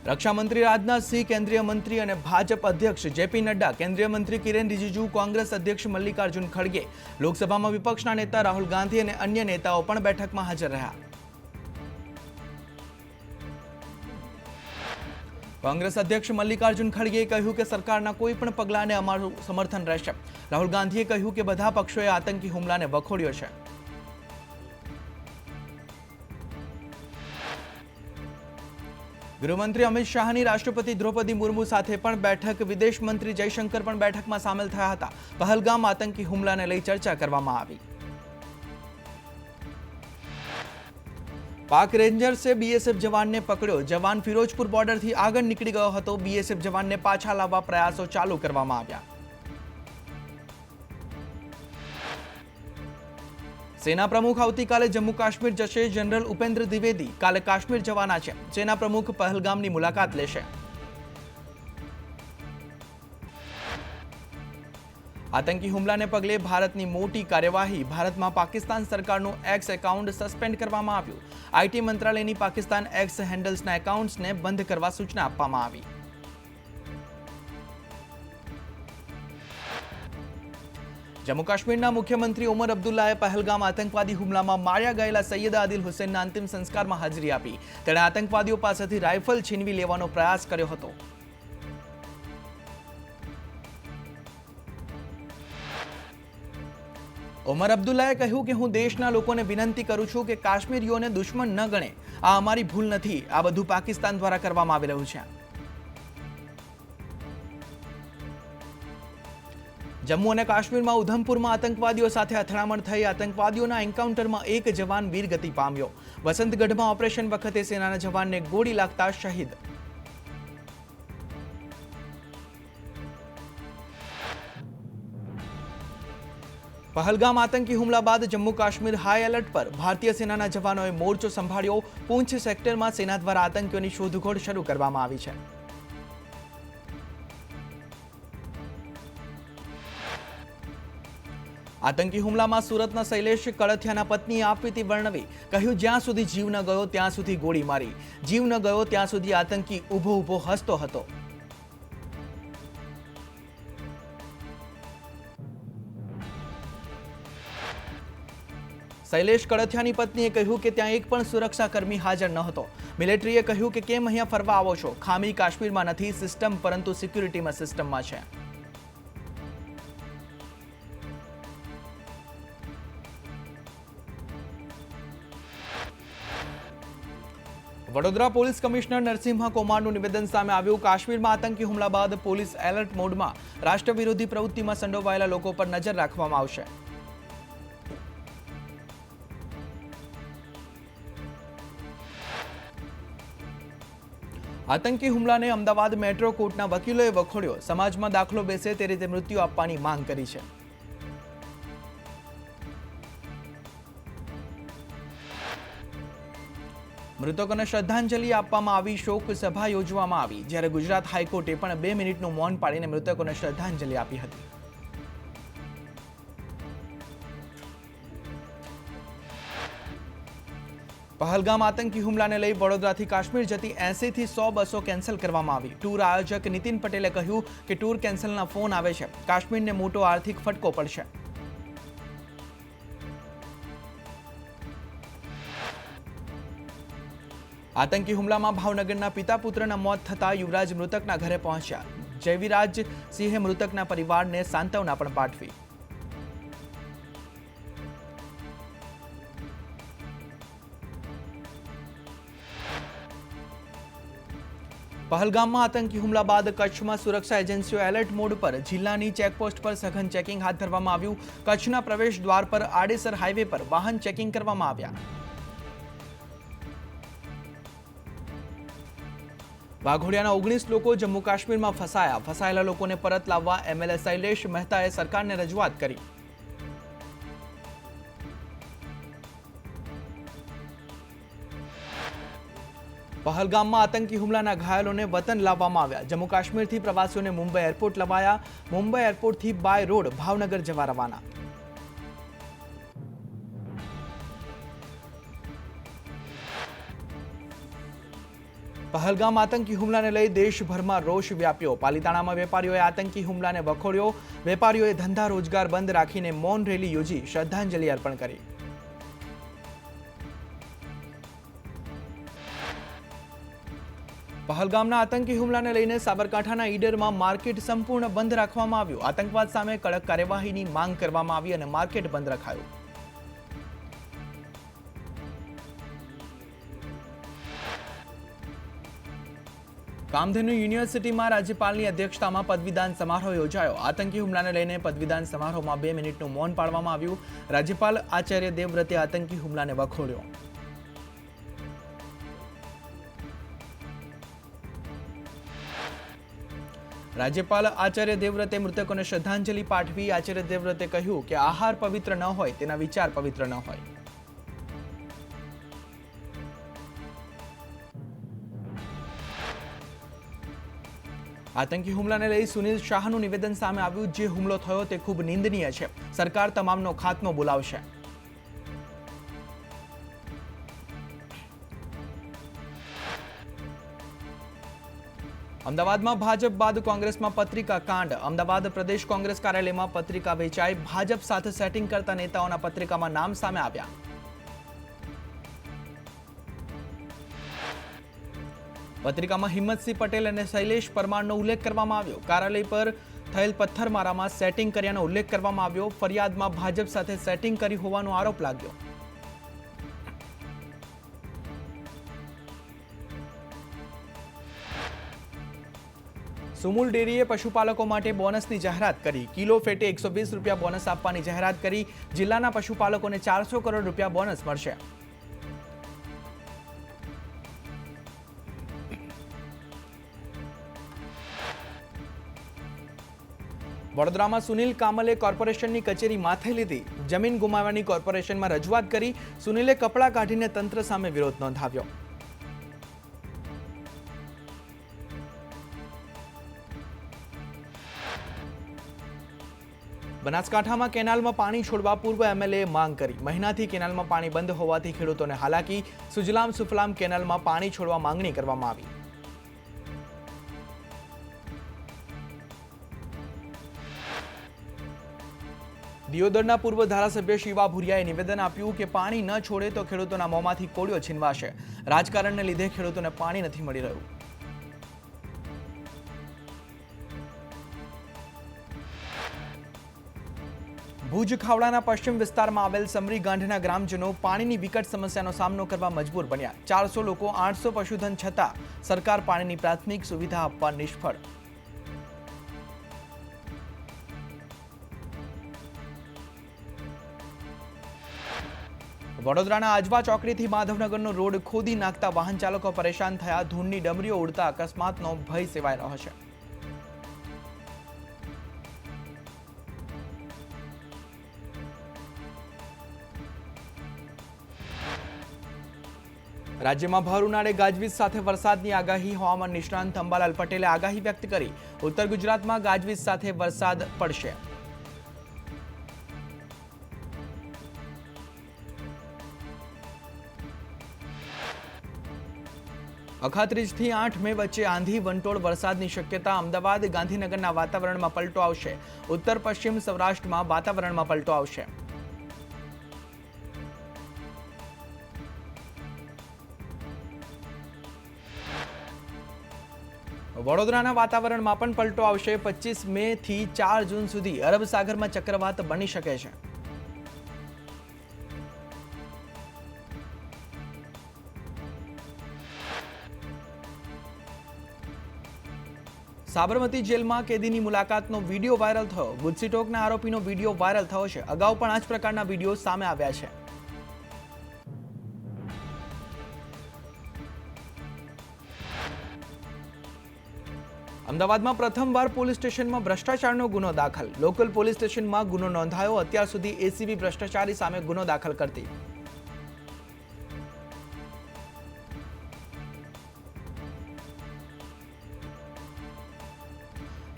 रक्षा मंत्री राजनाथ सिंह, केंद्रीय मंत्री और भाजप अध्यक्ष जेपी नड्डा, केंद्रीय मंत्री किरेन रिजिजू, कांग्रेस अध्यक्ष मल्लिकार्जुन खड़गे, लोकसभा में विपक्षना नेता राहुल गांधी और अन्य नेताओं पण बैठक में हाजर रहा। कांग्रेस अध्यक्ष मल्लिकार्जुन खड़गे कह્યું કે સરકારના કોઈ પણ પગલાને અમારું સમર્થન રહેશે। રાહુલ ગાંધીએ કહ્યું કે બધા પક્ષોએ આતંકી હુમલાને વખોડ્યો છે। ગૃહમંત્રી અમિત શાહની રાષ્ટ્રપતિ દ્રૌપદી મુર્મુ સાથે પણ બેઠક, વિદેશ મંત્રી જયશંકર પણ બેઠકમાં સામેલ થયા હતા। પહલગામ આતંકી હુમલાને લઈ ચર્ચા કરવામાં આવી। पाक रेंजर से बीएसएफ जवान ने पकड़ो। जवान फिरोजपुर बॉर्डर थी आगे निकली गयो हतो। बीएसएफ जवान ने पाछा लाववा प्रयासों चालू करवामां आव्या। सेना प्रमुख आवतीकाले जम्मू काश्मीर जशे। जनरल उपेन्द्र द्विवेदी काले काश्मीर जवाना छे। सेना प्रमुख पहलगामनी मुलाकात लेशे। आतंकी हुमला ने पगले भारतनी मोटी कार्यवाही। भारत में पाकिस्तान सरकारનું एक्स एकाउंट सस्पेन्ड करवामां આવ્યું। आईटी मंत्रालयनी पाकिस्तान एक्स हेन्डल्सना एकाउंट्सने बंद करवा सूचना आपवामां આવી। जम्मू काश्मीरना मुख्यमंत्री उमर अब्दुल्लाए पहलगाम आतंकवादी हुमलामां मार्या गયેલા सैयद आदिल हुसैनना अंतिम संस्कारमां हाजरी आपी। तेणे आतंकवादीओ पासेथी राइफल छीनवी लेવાનો प्रयास कर्यो હતો। उमर अब्दुल्लाए કહ્યું કે હું દેશના લોકોને વિનંતી કરું છું કે કાશ્મીરીઓને દુશ્મન ન ગણે। આ અમારી ભૂલ નથી। આ બધું પાકિસ્તાન દ્વારા કરવામાં આવી રહ્યું છે। જમ્મુ અને કાશ્મીરમાં ઉધમપુરમાં આતંકવાદીઓ સાથે અથડામણ થઈ। આતંકવાદીઓના એન્કાઉન્ટરમાં એક જવાન વીરગતિ પામ્યો। વસંતગઢમાં ઓપરેશન વખતે સેનાના જવાનને ગોળી લાગતા શહીદ। पहलगाम आतंकी हुमला बाद जम्मू काश्मीर हाई एलर्ट पर। भारतीय सेनाना जवानोए मोर्चो संभाळ्यो। पूंछ सेक्टर में सेना द्वारा आतंकीओनी शोधखोळ शरू करवामां आवी छे। आतंकी हुमला में सूरतना शैलेष कड़थियाना पत्नीए आपवीती वर्णवी। कह્યું જ્યાં સુધી જીવ ન ગયો ત્યાં સુધી ગોળી મારી। જીવ ન ગયો ત્યાં સુધી આતંકી ઊભો ઊભો હસતો હતો। शैलेष कड़थियानी पत्नीए કહ્યું કે ત્યાં એક પણ સુરક્ષાકર્મી હાજર ન હતો। મિલિટરીએ કહ્યું કે કેમ અહીંયા ફરવા આવો છો? ખામી કાશ્મીરમાં નથી સિસ્ટમ, પરંતુ સિક્યુરિટીમાં સિસ્ટમમાં છે। વડોદરા પોલીસ કમિશનર નરસિંહા કુમારનું નિવેદન સામે આવ્યું। કાશ્મીરમાં આતંકી હુમલા બાદ પોલીસ એલર્ટ મોડમાં। રાષ્ટ્રવિરોધી પ્રવૃત્તિમાં સંડોવાયેલા લોકો પર નજર રાખવામાં આવશે। आतंकी हुमला ने अमदावाद मेट्रो कोर्टना वकीलोए वखोड्यो। समाज में दाखलो बेसे ते रीते मृत्यु आपवानी मांग करी छे। मृतकोने श्रद्धांजलि आपवामां आवी। शोक सभा योजवामां आवी। ज्यारे गुजरात हाईकोर्टे पण 2 मिनिटनुं मौन पाळीने मृतकोने श्रद्धांजलि आपी हती। पहलगाम आतंकी हुमला ने लई वडोदराथी काश्मीर जती 80 થી 100 बसों केन्सल करवामां आवी। टूर आयोजक नितिन पटेले કહ્યું કે टूर केन्सलना फोन आवे छे। काश्मीरने मोटो आर्थिक फटको पड़शे। आतंकी हुमलामां भावनगरना पिता पुत्रना मौत थता युवराज मृतकना घरे पहोंच्या। जयविराज सिंहे मृतकना परिवारने सांत्वना पण पाठवी। पहलगाम में आतंकी हुमला बाद कच्छ में सुरक्षा एजेंसीओ एलर्ट मोड पर। जिल्लानी चेकपोस्ट पर सघन चेकिंग हाथ धरवामां आव्युं। कच्छना प्रवेश द्वार पर आडेसर हाईवे पर वाहन चेकिंग करवामां आव्या। वाघोडियाना 19 लोको जम्मू काश्मीर में फसाया। फसायेला लोकोने परत लाववा एमएलए शैलेष मेहताए सरकारने रजूआत करी। पहलगाम में आतंकी हुमलाना घायलोने वतन लाववामां आव्या। जम्मू काश्मीर थी प्रवासीओने मुंबई एरपोर्ट लवाया। मुंबई एरपोर्ट थी बाय रोड भावनगर जवा रवाना। પહલગામ આતંકી હુમલાને લઈ દેશભરમાં રોષ વ્યાપ્યો. પાલિતાણામાં વેપારીઓએ આતંકી હુમલાને વખોડ્યો. વેપારીઓએ ધંધા રોજગાર બંધ રાખીને મૌન રેલી યોજી શ્રદ્ધાંજલિ અર્પણ કરી. પહલગામના આતંકી હુમલાને લઈને સાબરકાંઠાના ઈડરમાં માર્કેટ સંપૂર્ણ બંધ રાખવામાં આવ્યું. આતંકવાદ સામે કડક કાર્યવાહીની માંગ કરવામાં આવી અને માર્કેટ બંધ રખાયું. કામધેનુ યુનિવર્સિટીમાં રાજ્યપાલની અધ્યક્ષતામાં પદવીદાન સમારોહ યોજાયો. આતંકી હુમલાને લઈને પદવીદાન સમારોહમાં 2 મિનિટનું મૌન પાળવામાં આવ્યું. રાજ્યપાલ આચાર્ય દેવવ્રતે આતંકી હુમલાને વખોડ્યો. રાજ્યપાલ આચાર્ય દેવવ્રતે મૃતકોને શ્રદ્ધાંજલિ પાઠવી. આચાર્ય દેવવ્રતે કહ્યું કે આહાર પવિત્ર ન હોય તેના વિચાર પવિત્ર ન હોય. આતંકી હુમલાને લઈ સુનિલ શાહનું નિવેદન સામે આવ્યું. જે હુમલો થયો તે ખૂબ નિંદનીય છે. સરકાર તમામનો ખાત્મો બોલાવશે. અમદાવાદમાં ભાજપ બાદ કોંગ્રેસમાં પત્રિકા કાંડ. અમદાવાદ પ્રદેશ કોંગ્રેસ કાર્યાલયમાં પત્રિકા વેચાઈ. ભાજપ સાથે સેટિંગ કરતા નેતાઓના પત્રિકામાં નામ સામે આવ્યા. પત્રિકામાં હિંમતસિંહ પટેલ અને શૈલેષ પરમારનો ઉલ્લેખ કરવામાં આવ્યો. કાર્યાલય પર થયેલ પથ્થરમારામાં સેટિંગ કર્યાનો ઉલ્લેખ કરવામાં આવ્યો. ફરિયાદમાં ભાજપ સાથે સેટિંગ કરી હોવાનો આરોપ લાગ્યો. સુમુલ ડેરીએ પશુપાલકો માટે બોનસની જાહેરાત કરી. કિલો ફેટે 120 રૂપિયા બોનસ આપવાની જાહેરાત કરી. જિલ્લાના પશુપાલકોને 400 કરોડ રૂપિયા બોનસ મળશે. વડોદરામાં સુનિલ કામલે કોર્પોરેશનની કચેરી માથે લીધી. જમીન ગુમાવવાની કોર્પોરેશનમાં રજૂઆત કરી. સુનિલે કપડાં કાઢીને તંત્ર સામે વિરોધ નોંધાવ્યો. બનાસકાંઠામાં કેનાલમાં પાણી છોડવા પૂર્વ એમએલએ માંગ કરી. મહિનાથી કેનાલમાં પાણી બંધ હોવાથી ખેડૂતોને હાલાકી. સુજલામ સુફલામ કેનાલમાં પાણી છોડવા માંગણી કરવામાં આવી. દિયોદરના પૂર્વ ધારાસભ્ય શિવા ભુરિયાએ નિવેદન આપ્યું કે પાણી ન છોડે તો ખેડૂતોના મોંમાંથી કોળિયો છીનવાશે. રાજકારણને લીધે ખેડૂતોને પાણી નથી મળી રહ્યું. ભુજ ખાવડાના પશ્ચિમ વિસ્તારમાં આવેલ સમરી ગાંઠના ગ્રામજનો પાણીની વિકટ સમસ્યાનો સામનો કરવા મજબૂર બન્યા. 400 લોકો 800 પશુધન છતાં સરકાર પાણીની પ્રાથમિક સુવિધા આપવા નિષ્ફળ. વડોદરાના આજવા ચોકડીથી માધવનગરનો રોડ ખોદી નાખતા વાહન ચાલકો પરેશાન થયા. ધૂળની ડમરીઓ ઉડતા અકસ્માતનો ભય સેવાઈ રહ્યો છે. રાજ્યમાં ભર ઉનાળે ગાજવીજ સાથે વરસાદની આગાહી. હવામાન નિષ્ણાંત અંબાલાલ પટેલે આગાહી વ્યક્ત કરી. ઉત્તર ગુજરાતમાં ગાજવીજ સાથે વરસાદ પડશે. અખાત્રીજથી 8 મે વચ્ચે આંધી વંટોળ વરસાદની શક્યતા. અમદાવાદ ગાંધીનગરના વાતાવરણમાં પલટો આવશે. ઉત્તર પશ્ચિમ સૌરાષ્ટ્રમાં વાતાવરણમાં પલટો આવશે. વડોદરાના વાતાવરણમાં પણ પલટો આવશે. 25 મે થી 4 જૂન સુધી અરબ સાગરમાં ચક્રવાત બની શકે છે. સાબરમતી જેલમાં કેદીની મુલાકાતનો વિડીયો વાયરલ થયો. ગુજસીટોકના આરોપીનો વિડીયો વાયરલ થયો છે. અગાઉ પણ આ જ પ્રકારના વિડીયો સામે આવ્યા છે. અમદાવાદમાં પ્રથમવાર પોલીસ સ્ટેશનમાં ભ્રષ્ટાચારનો ગુનો દાખલ. લોકલ પોલીસ સ્ટેશનમાં ગુનો નોંધાયો. અત્યાર સુધી એસીબી ભ્રષ્ટાચારી સામે ગુનો દાખલ કરતી.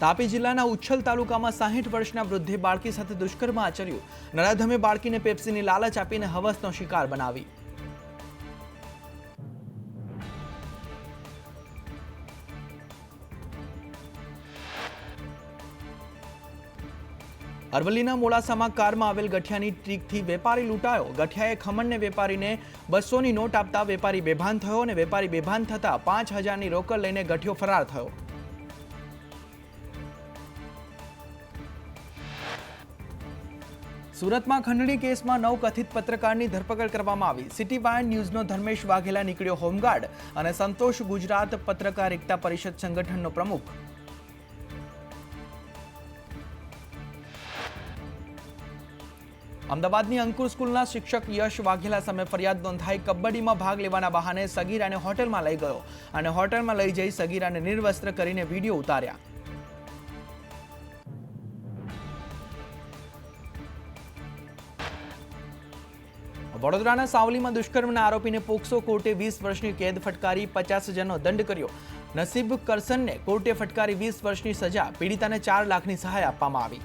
તાપી જિલ્લાના ઉચ્છલ તાલુકામાં 60 વર્ષના વૃદ્ધે બાળકી સાથે દુષ્કર્મ આચર્યું. નરાધમે બાળકીને પેપ્સીની લાલચ આપીને હવસનો શિકાર બનાવી. અરવલ્લીના મોડાસામાં કારમાં આવેલ ગઠિયાની ટ્રીકથી વેપારી લૂંટાયો. ગઠિયાએ ખમણને વેપારીને 200ની નોટ આપતા વેપારી બેભાન થયો અને વેપારી બેભાન થતા 5000ની રોકડ લઈને ગઠિયો ફરાર થયો. સુરતમાં ખંડણી કેસમાં 9 કથિત પત્રકારની ધરપકડ કરવામાં આવી. સિટી વાયન ન્યૂઝનો ધર્મેશ વાઘેલા નીકળ્યો હોમગાર્ડ અને સંતોષ ગુજરાત પત્રકાર એકતા પરિષદ સંગઠનનો પ્રમુખ. અમદાવાદની અંકુર સ્કૂલના શિક્ષક યશ વાઘેલા સામે ફરિયાદ નોંધાઈ. કબડ્ડીમાં ભાગ લેવાના બહાને સગીરાને હોટેલમાં લઈ ગયો અને હોટેલમાં લઈ જઈ સગીરાને નિર્વસ્ત્ર કરીને વિડીયો ઉતાર્યા. વડોદરાના સાવલીમાં દુષ્કર્મના આરોપીને પોક્સો કોર્ટે 20 વર્ષની કેદ ફટકારી 50,000નો દંડ કર્યો. નસીબ કરસનને કોર્ટે ફટકારી 20 વર્ષની સજા. પીડિતાને 4 લાખની સહાય આપવામાં આવી.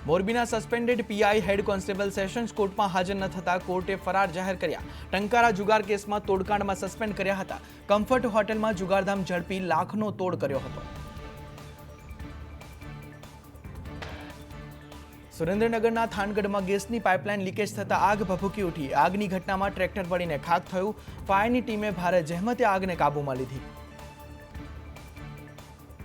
મોરબીના suspended PI head constable sessions કોર્ટમાં હાજર ન થતા કોર્ટે ફરાર જાહેર કર્યા. ટંકારા જુગાર કેસમાં તોડકાંડમાં સસ્પેન્ડ કર્યા હતા. કમ્ફર્ટ હોટેલમાં જુગારધામ ઝડપી લાખનો તોડ કર્યો હતો. સુરેન્દ્રનગરના થાનગઢમાં ગેસની પાઇપલાઇન લીકેજ થતા આગ ભભૂકી ઉઠી. આગની ઘટનામાં ટ્રેક્ટર બળીને ખાખ થયું. ફાયરની ટીમે ભારે જહેમતે આગને કાબૂમાં લીધી.